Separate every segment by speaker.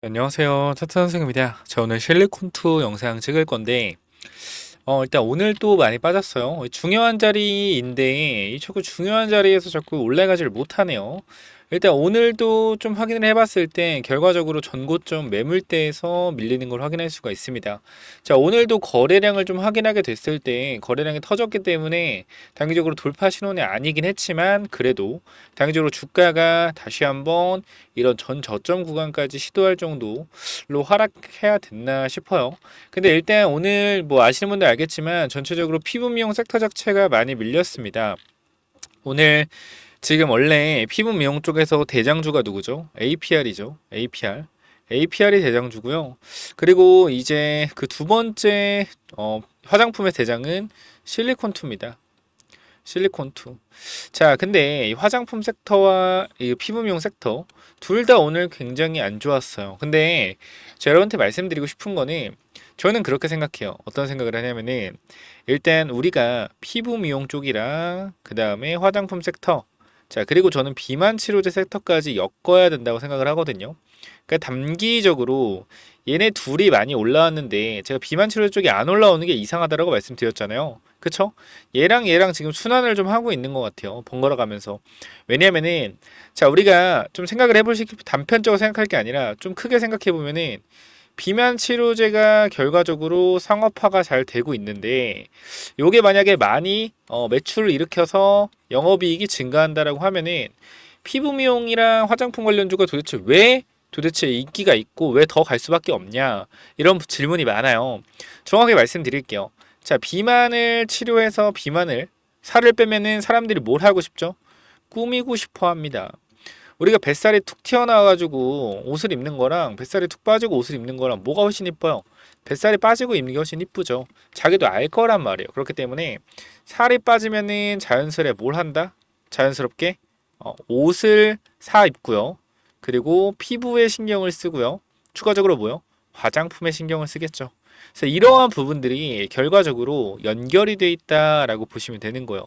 Speaker 1: 안녕하세요. 차트 선생입니다. 저 오늘 실리콘투 영상 찍을 건데, 일단 오늘 또 많이 빠졌어요. 중요한 자리인데, 이 자꾸 중요한 자리에서 자꾸 올라가지를 못하네요. 일단 오늘도 좀 확인을 해봤을 때, 결과적으로 전고점 매물대에서 밀리는 걸 확인할 수가 있습니다. 자, 오늘도 거래량을 좀 확인하게 됐을 때, 거래량이 터졌기 때문에, 단기적으로 돌파 신호는 아니긴 했지만, 그래도, 단기적으로 주가가 다시 한번 이런 전 저점 구간까지 시도할 정도로 하락해야 됐나 싶어요. 근데 일단 오늘 뭐 아시는 분들 알겠지만 전체적으로 피부 미용 섹터 자체가 많이 밀렸습니다. 오늘 지금 원래 피부 미용 쪽에서 대장주가 누구죠? APR이죠. APR. APR이 대장주고요. 그리고 이제 그 두 번째 화장품의 대장은 실리콘투입니다. 실리콘투. 자, 근데 이 화장품 섹터와 이 피부 미용 섹터 둘 다 오늘 굉장히 안 좋았어요. 근데 제가 여러분한테 말씀드리고 싶은 거는 저는 그렇게 생각해요. 어떤 생각을 하냐면은 일단 우리가 피부 미용 쪽이랑 그 다음에 화장품 섹터, 자, 그리고 저는 비만 치료제 섹터까지 엮어야 된다고 생각을 하거든요. 그러니까 단기적으로 얘네 둘이 많이 올라왔는데 제가 비만 치료 쪽이 안 올라오는 게 이상하다라고 말씀드렸잖아요. 그쵸? 얘랑 지금 순환을 좀 하고 있는 것 같아요. 번갈아 가면서. 왜냐면은 자, 우리가 좀 생각을 해볼 수 있게 단편적으로 생각할 게 아니라 좀 크게 생각해 보면은 비만 치료제가 결과적으로 상업화가 잘 되고 있는데 요게 만약에 많이 매출을 일으켜서 영업이익이 증가한다라고 하면은 피부 미용이랑 화장품 관련주가 도대체 인기가 있고 왜 더 갈 수밖에 없냐 이런 질문이 많아요. 정확하게 말씀드릴게요. 자, 비만을 치료해서 살을 빼면은 사람들이 뭘 하고 싶죠? 꾸미고 싶어 합니다. 우리가 뱃살이 툭 튀어나와가지고 옷을 입는 거랑 뱃살이 툭 빠지고 옷을 입는 거랑 뭐가 훨씬 이뻐요? 뱃살이 빠지고 입는 게 훨씬 이쁘죠. 자기도 알 거란 말이에요. 그렇기 때문에 살이 빠지면은 자연스레 뭘 한다? 자연스럽게 옷을 사 입고요. 그리고 피부에 신경을 쓰고요. 추가적으로 뭐요? 화장품에 신경을 쓰겠죠. 그래서 이러한 부분들이 결과적으로 연결이 돼 있다라고 보시면 되는 거예요.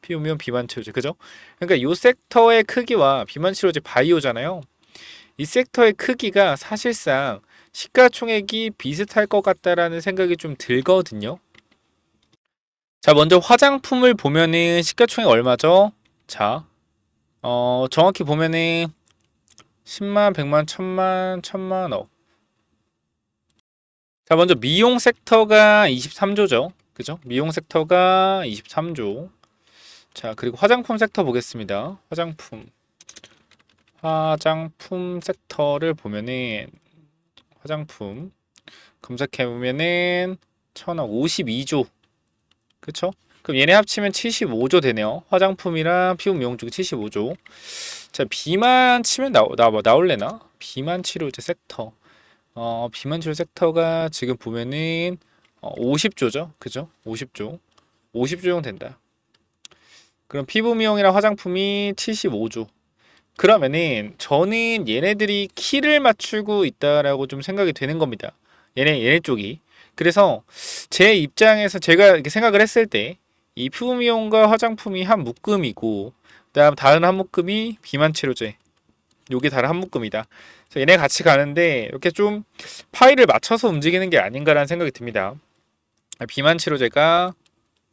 Speaker 1: 피우면 비만 치료제, 그죠? 그러니까 이 섹터의 크기와 비만 치료제 바이오잖아요. 이 섹터의 크기가 사실상 시가총액이 비슷할 것 같다라는 생각이 좀 들거든요. 자, 먼저 화장품을 보면은 시가총액 얼마죠? 자, 정확히 보면은 10만, 100만, 1000만, 1000만억. 자, 먼저 미용 섹터가 23조죠. 그죠? 미용 섹터가 23조. 자, 그리고 화장품 섹터 보겠습니다. 화장품 섹터를 보면은 화장품 검색해 보면은 천억 52조. 그쵸? 그럼 얘네 합치면 75조 되네요. 화장품이랑 피부 미용 쪽이 75조. 자, 비만 치면 나올래나? 비만 치료제 섹터. 비만 치료 섹터가 지금 보면은 50조죠. 그죠? 50조. 50조 정도 된다. 그럼 피부 미용이랑 화장품이 75조. 그러면은 저는 얘네들이 키를 맞추고 있다라고 좀 생각이 되는 겁니다. 얘네 쪽이. 그래서 제 입장에서 제가 이렇게 생각을 했을 때 이 피부 미용과 화장품이 한 묶음이고 그다음 다른 한 묶음이 비만 치료제. 요게 다른 한 묶음이다. 그래서 얘네 같이 가는데 이렇게 좀 파일을 맞춰서 움직이는 게 아닌가라는 생각이 듭니다. 비만 치료제가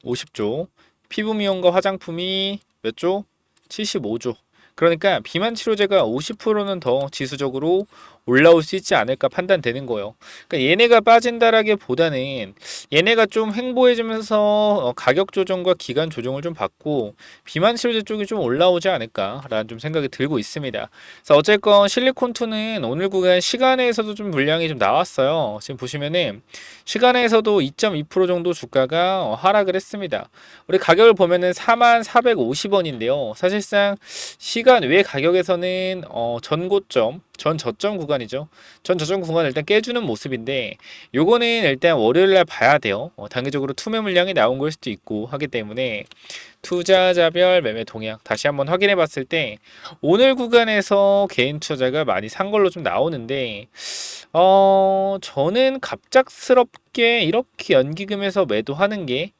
Speaker 1: 50조, 피부 미용과 화장품이 몇 조? 75조. 그러니까 비만 치료제가 50%는 더 지수적으로 올라올 수 있지 않을까 판단되는 거예요. 그러니까 얘네가 빠진다라기보다는 얘네가 좀 횡보해지면서 가격 조정과 기간 조정을 좀 받고 비만 치료제 쪽이 좀 올라오지 않을까라는 좀 생각이 들고 있습니다. 그래서 어쨌건 실리콘투는 오늘 구간 시간에서도 좀 물량이 좀 나왔어요. 지금 보시면은 시간에서도 2.2% 정도 주가가 하락을 했습니다. 우리 가격을 보면은 4450원인데요. 사실상 시간 외 가격에서는 전고점, 전 저점 구간이죠. 전 저점 구간을 일단 깨주는 모습인데 요거는 일단 월요일날 봐야 돼요. 단기적으로 투매 물량이 나온 걸 수도 있고 하기 때문에 투자자별 매매 동향 다시 한번 확인해 봤을 때 오늘 구간에서 개인 투자자가 많이 산 걸로 좀 나오는데 저는 갑작스럽게 이렇게 연기금에서 매도하는 게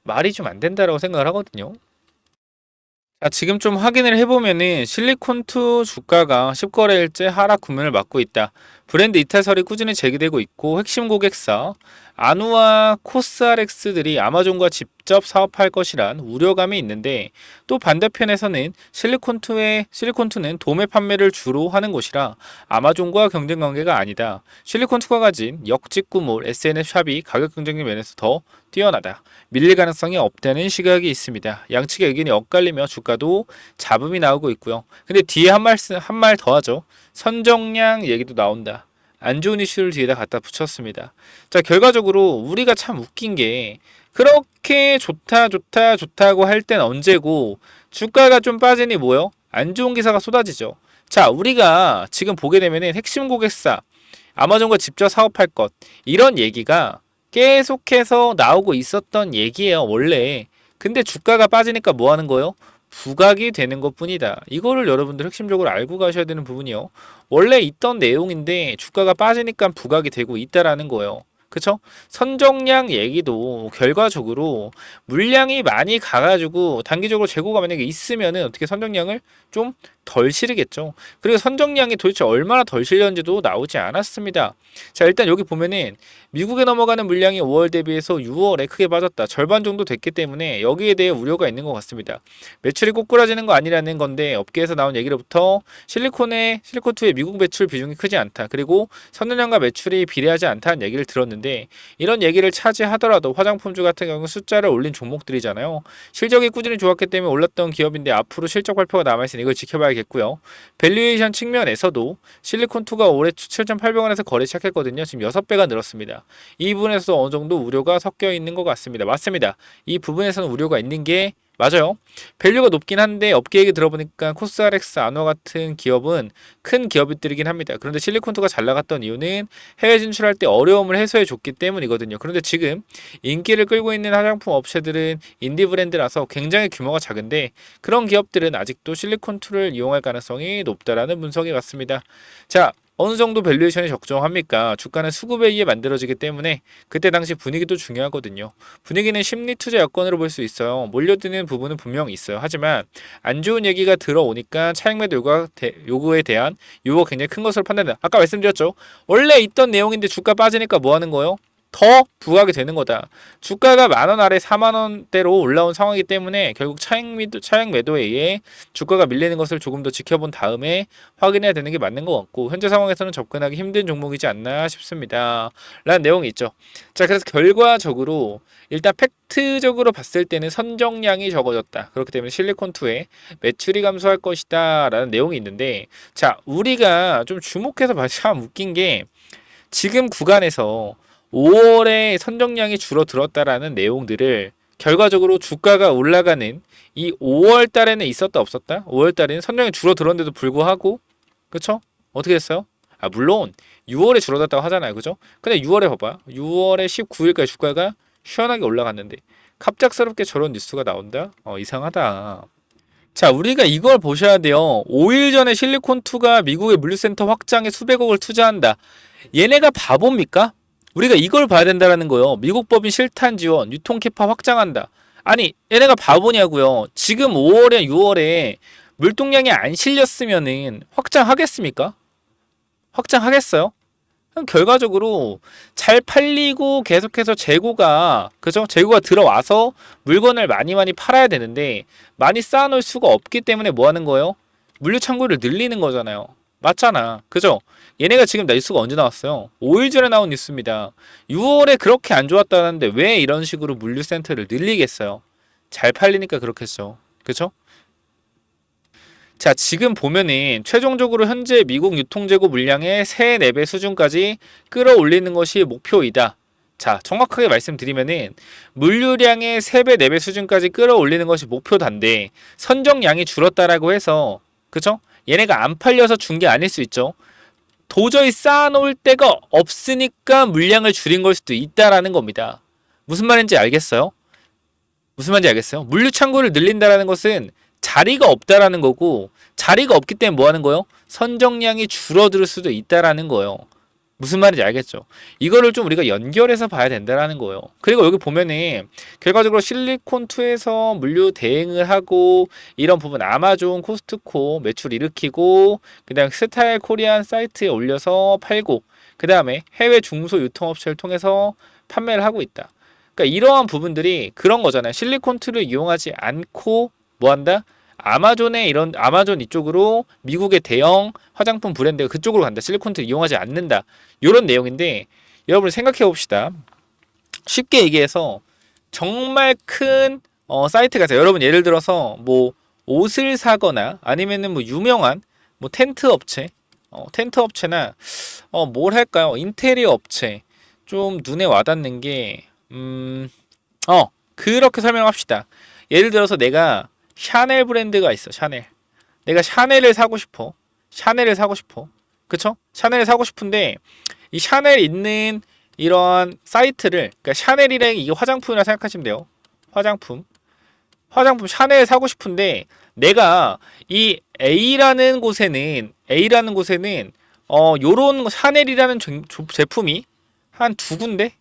Speaker 1: 말이 좀 안 된다라고 생각을 하거든요. 자, 지금 좀 확인을 해보면은 실리콘투 주가가 10거래일째 하락 국면을 맞고 있다. 브랜드 이탈설이 꾸준히 제기되고 있고 핵심 고객사 아누와 코스알엑스들이 아마존과 직접 사업할 것이란 우려감이 있는데 또 반대편에서는 실리콘2는 도매 판매를 주로 하는 곳이라 아마존과 경쟁 관계가 아니다. 실리콘2가 가진 역직구몰 SNS 샵이 가격 경쟁력 면에서 더 뛰어나다. 밀릴 가능성이 없다는 시각이 있습니다. 양측의 의견이 엇갈리며 주가도 잡음이 나오고 있고요. 근데 뒤에 한 말 더 하죠. 선정량 얘기도 나온다. 안 좋은 이슈를 뒤에다 갖다 붙였습니다. 자, 결과적으로 우리가 참 웃긴 게 그렇게 좋다고 할 땐 언제고 주가가 좀 빠지니 뭐요? 안 좋은 기사가 쏟아지죠. 자, 우리가 지금 보게 되면은 핵심 고객사 아마존과 직접 사업할 것 이런 얘기가 계속해서 나오고 있었던 얘기예요, 원래. 근데 주가가 빠지니까 뭐 하는 거예요? 부각이 되는 것 뿐이다. 이거를 여러분들 핵심적으로 알고 가셔야 되는 부분이요. 원래 있던 내용인데 주가가 빠지니까 부각이 되고 있다라는 거예요. 그쵸? 선정량 얘기도 결과적으로 물량이 많이 가가지고 단기적으로 재고가 만약에 있으면은 어떻게 선정량을 좀 덜 실으겠죠. 그리고 선정량이 도대체 얼마나 덜 실렸는지도 나오지 않았습니다. 자, 일단 여기 보면은 미국에 넘어가는 물량이 5월 대비해서 6월에 크게 빠졌다. 절반 정도 됐기 때문에 여기에 대해 우려가 있는 것 같습니다. 매출이 꼬꾸라지는 거 아니라는 건데 업계에서 나온 얘기로부터 실리콘2의 미국 매출 비중이 크지 않다. 그리고 선정량과 매출이 비례하지 않다는 얘기를 들었는데 이런 얘기를 차지하더라도 화장품주 같은 경우 숫자를 올린 종목들이잖아요. 실적이 꾸준히 좋았기 때문에 올랐던 기업인데 앞으로 실적 발표가 남아있으니 이걸 지켜봐야겠고요. 밸류에이션 측면에서도 실리콘2가 올해 7,800원에서 거래 시작했거든요. 지금 6배가 늘었습니다. 이 부분에서 어느 정도 우려가 섞여 있는 것 같습니다. 맞습니다. 이 부분에서는 우려가 있는 게 맞아요. 밸류가 높긴 한데 업계 얘기 들어보니까 코스알엑스, 아노 같은 기업은 큰 기업들이긴 합니다. 그런데 실리콘2가 잘 나갔던 이유는 해외 진출할 때 어려움을 해소해 줬기 때문이거든요. 그런데 지금 인기를 끌고 있는 화장품 업체들은 인디 브랜드라서 굉장히 규모가 작은데 그런 기업들은 아직도 실리콘2를 이용할 가능성이 높다라는 분석이 왔습니다. 자, 어느 정도 밸류에이션이 적정합니까? 주가는 수급에 의해 만들어지기 때문에 그때 당시 분위기도 중요하거든요. 분위기는 심리 투자 여건으로 볼 수 있어요. 몰려드는 부분은 분명히 있어요. 하지만 안 좋은 얘기가 들어오니까 차익 매도 요구에 대한 요구가 굉장히 큰 것으로 판단된다. 아까 말씀드렸죠. 원래 있던 내용인데 주가 빠지니까 뭐 하는 거예요? 더 부각이 되는 거다. 주가가 10,000원 아래 40,000원대로 올라온 상황이기 때문에 결국 차익 매도에 의해 주가가 밀리는 것을 조금 더 지켜본 다음에 확인해야 되는 게 맞는 것 같고 현재 상황에서는 접근하기 힘든 종목이지 않나 싶습니다. 라는 내용이 있죠. 자, 그래서 결과적으로 일단 팩트적으로 봤을 때는 선정량이 적어졌다. 그렇기 때문에 실리콘2의 매출이 감소할 것이다 라는 내용이 있는데 자, 우리가 좀 주목해서 봐서 참 웃긴 게 지금 구간에서 5월에 선정량이 줄어들었다라는 내용들을 결과적으로 주가가 올라가는 이 5월 달에는 있었다 없었다? 5월 달에는 선정량이 줄어들었는데도 불구하고 그쵸? 어떻게 됐어요? 아, 물론 6월에 줄어들었다고 하잖아요. 그죠? 근데 6월에 봐봐. 6월에 19일까지 주가가 시원하게 올라갔는데 갑작스럽게 저런 뉴스가 나온다? 이상하다. 자, 우리가 이걸 보셔야 돼요. 5일 전에 실리콘2가 미국의 물류센터 확장에 수백억을 투자한다. 얘네가 바보입니까? 우리가 이걸 봐야 된다는 거예요. 미국 법인 실탄 지원, 유통 캐파 확장한다. 아니, 얘네가 바보냐고요. 지금 5월에 6월에 물동량이 안 실렸으면은 확장하겠습니까? 확장하겠어요? 그럼 결과적으로 잘 팔리고 계속해서 재고가 들어와서 물건을 많이 팔아야 되는데 많이 쌓아놓을 수가 없기 때문에 뭐 하는 거예요? 물류 창고를 늘리는 거잖아요. 맞잖아. 그죠? 얘네가 지금 뉴스가 언제 나왔어요? 5일 전에 나온 뉴스입니다. 6월에 그렇게 안 좋았다는데 왜 이런 식으로 물류센터를 늘리겠어요? 잘 팔리니까 그렇겠죠. 그쵸? 자, 지금 보면은 최종적으로 현재 미국 유통재고 물량의 3, 4배 수준까지 끌어올리는 것이 목표이다. 자, 정확하게 말씀드리면은 물류량의 3배, 4배 수준까지 끌어올리는 것이 목표단데 선정량이 줄었다라고 해서 그쵸? 얘네가 안 팔려서 준 게 아닐 수 있죠. 도저히 쌓아놓을 데가 없으니까 물량을 줄인 걸 수도 있다라는 겁니다. 무슨 말인지 알겠어요? 물류 창고를 늘린다라는 것은 자리가 없다라는 거고 자리가 없기 때문에 뭐 하는 거예요? 선정량이 줄어들 수도 있다라는 거예요. 무슨 말인지 알겠죠? 이거를 좀 우리가 연결해서 봐야 된다라는 거예요. 그리고 여기 보면은 결과적으로 실리콘2에서 물류 대행을 하고 이런 부분 아마존, 코스트코 매출 일으키고 그다음 스타일 코리안 사이트에 올려서 팔고 그다음에 해외 중소 유통업체를 통해서 판매를 하고 있다. 그러니까 이러한 부분들이 그런 거잖아요. 실리콘2를 이용하지 않고 뭐 한다? 아마존의 이런 아마존 이쪽으로 미국의 대형 화장품 브랜드가 그쪽으로 간다. 실리콘투를 이용하지 않는다. 이런 내용인데 여러분 생각해 봅시다. 쉽게 얘기해서 정말 큰 사이트가 있어요. 여러분 예를 들어서 뭐 옷을 사거나 아니면은 뭐 유명한 뭐 텐트 업체, 텐트 업체나 뭘 할까요? 인테리어 업체 좀 눈에 와닿는 게 그렇게 설명합시다. 예를 들어서 내가 샤넬 브랜드가 있어. 샤넬. 내가 샤넬을 사고 싶어. 샤넬을 사고 싶어. 그쵸? 샤넬을 사고 싶은데 이 샤넬 있는 이러한 사이트를 그러니까 샤넬이랑 이게 화장품이라 생각하시면 돼요. 화장품 샤넬을 사고 싶은데 내가 이 A라는 곳에는 요런 샤넬이라는 제품이 한 두 군데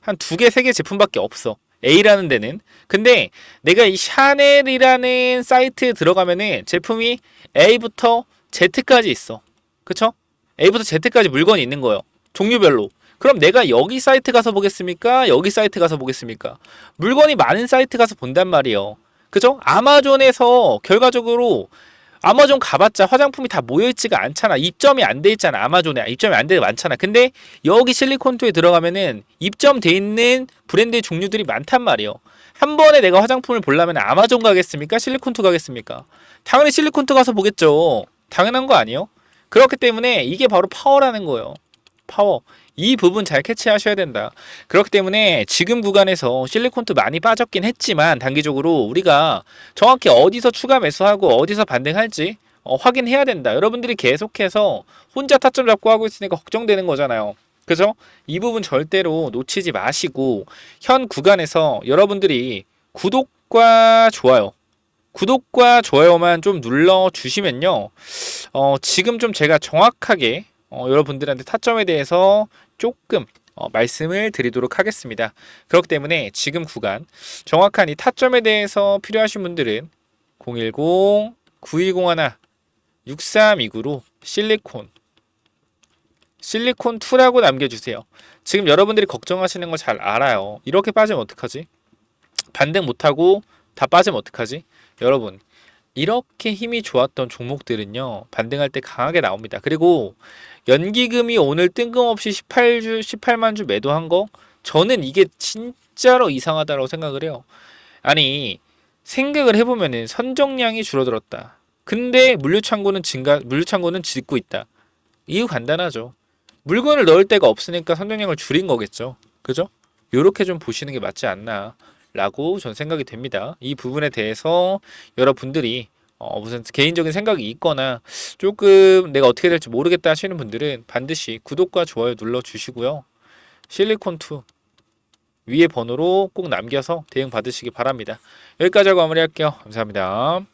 Speaker 1: 한 두 개, 세 개 제품밖에 없어. A라는 데는. 근데 내가 이 샤넬이라는 사이트에 들어가면은 제품이 A부터 Z까지 있어. 그쵸? A부터 Z까지 물건이 있는 거예요. 종류별로. 그럼 내가 여기 사이트 가서 보겠습니까? 여기 사이트 가서 보겠습니까? 물건이 많은 사이트 가서 본단 말이에요. 그죠? 아마존에서 결과적으로 아마존 가봤자 화장품이 다 모여있지가 않잖아. 입점이 안 돼 있잖아. 아마존에 입점이 안 돼 많잖아. 근데 여기 실리콘투에 들어가면은 입점돼 있는 브랜드의 종류들이 많단 말이에요. 한 번에 내가 화장품을 보려면 아마존 가겠습니까? 실리콘투 가겠습니까? 당연히 실리콘투 가서 보겠죠. 당연한 거 아니에요? 그렇기 때문에 이게 바로 파워라는 거예요. 파워. 이 부분 잘 캐치하셔야 된다. 그렇기 때문에 지금 구간에서 실리콘투 많이 빠졌긴 했지만 단기적으로 우리가 정확히 어디서 추가 매수하고 어디서 반등할지 확인해야 된다. 여러분들이 계속해서 혼자 타점 잡고 하고 있으니까 걱정되는 거잖아요. 그죠? 이 부분 절대로 놓치지 마시고 현 구간에서 여러분들이 구독과 좋아요만 좀 눌러주시면요. 지금 좀 제가 정확하게 여러분들한테 타점에 대해서 조금 말씀을 드리도록 하겠습니다. 그렇기 때문에 지금 구간 정확한 이 타점에 대해서 필요하신 분들은 010-9101-6329로 실리콘2라고 남겨주세요. 지금 여러분들이 걱정하시는 거 잘 알아요. 이렇게 빠지면 어떡하지? 반등 못하고 다 빠지면 어떡하지? 여러분 이렇게 힘이 좋았던 종목들은요 반등할 때 강하게 나옵니다. 그리고 연기금이 오늘 뜬금없이 18만 주 매도한 거 저는 이게 진짜로 이상하다고 생각을 해요. 아니 생각을 해보면은 선정량이 줄어들었다. 근데 물류창고는 짓고 있다. 이유 간단하죠. 물건을 넣을 데가 없으니까 선정량을 줄인 거겠죠. 그죠? 요렇게 좀 보시는 게 맞지 않나 라고 전 생각이 됩니다. 이 부분에 대해서 여러분들이 무슨 개인적인 생각이 있거나 조금 내가 어떻게 될지 모르겠다 하시는 분들은 반드시 구독과 좋아요 눌러주시고요. 실리콘2 위에 번호로 꼭 남겨서 대응 받으시기 바랍니다. 여기까지 하고 마무리할게요. 감사합니다.